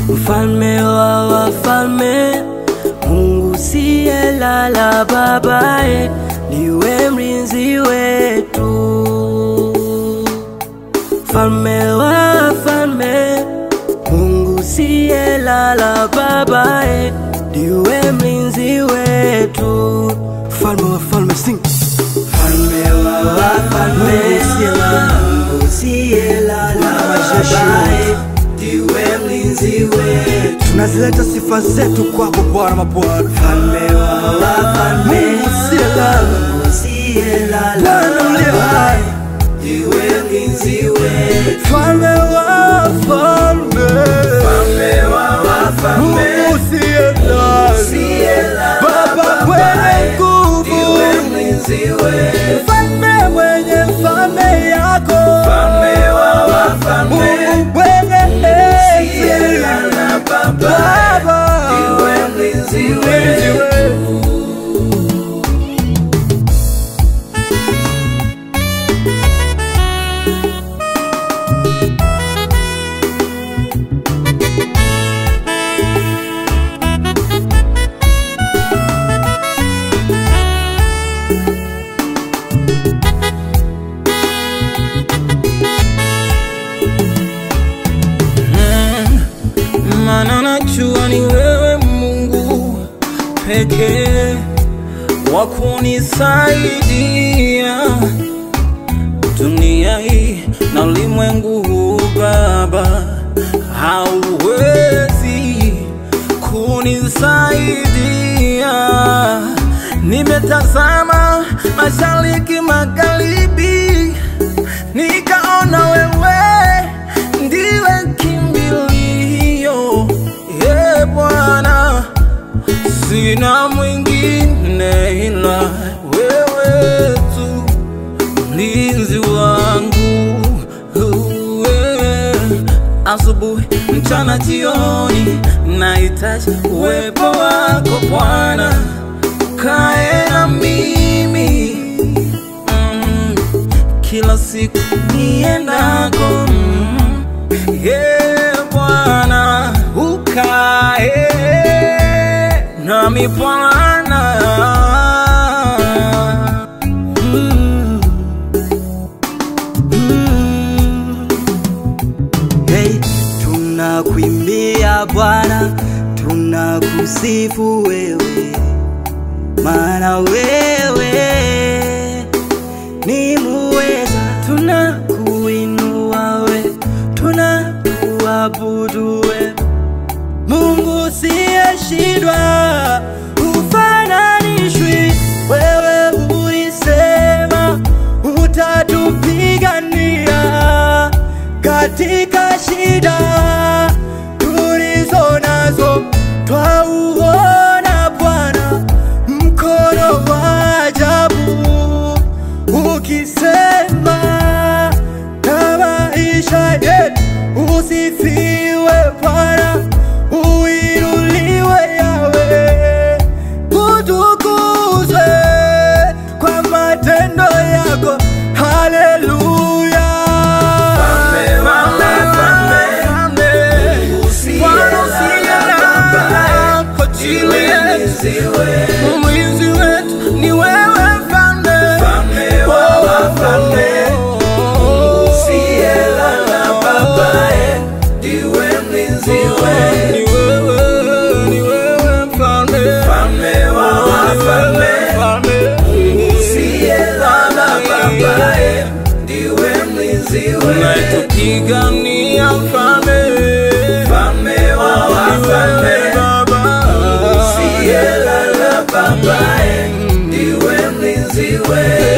Mfalme wa wafalme, Mungu siyelala babae, ndiwe mlinzi wetu. Mfalme wa wafalme, Mungu siyelala babae, ndiwe mlinzi wetu. Mfalme wa wafalme, sing. Mfalme wa wafalme, Mungu siyelala babae, ndiwe mlinzi wetu. Tunazileta sifa zetu kwako Bwana mabwana. Mfalme wa wafalme, Mungu siyelala babae, ndiwe mlinzi wetu. Mfalme wa wafalme, Mungu siyelala Baba mwenye nguvu, ndiwe mlinzi wetu. Mfalme mwenye mfalme yako, Mfalme wa wafalme, Mungu mwenye enzi, Baba, ndiwe mlinzi wetu. Maana najua ni wewe Mungu pekee wa kunisaidia dunia hii na ulimwengu huu. Baba, hauwezi kunisaidia. Nimetazama mashariki magharibi, nikaona wewe ndiwe kimbilio. Bwana, sina mwingine ila wewe tu, mlinzi wangu. Asubuhi, mchana, jioni, nahitaji uwepo wako Bwana, kae na mimi kila siku niendako. Bwana, ukae nami Bwana. Hey, tunakuimbia Bwana, tunakusifu wewe, maana wewe ni muweza. Tunakuinua we, tunakuabudu we, Mungu siyeshindwa, ufananishwi. Wewe ulisema utatupigania katika shida tulizo nazo. Twauona Bwana mkono wa ajabu, ukisema na maisha yetu. Usifiwe Bwana, uinuliwe Yahweh, utukuzwe kwa matendo yako. Haleluya. Mlinzi wetu ni wewe Mfalme wa wafalme, Siyelala babae, ndiwe mlinzi wetu. ni wewe Mfalme wa wafalme, Siyelala babae, ndiwe mlinzi wetu. unatupigania Mfalme wa wafalme, Siyelala babae, ndiwe mlinzi wetu.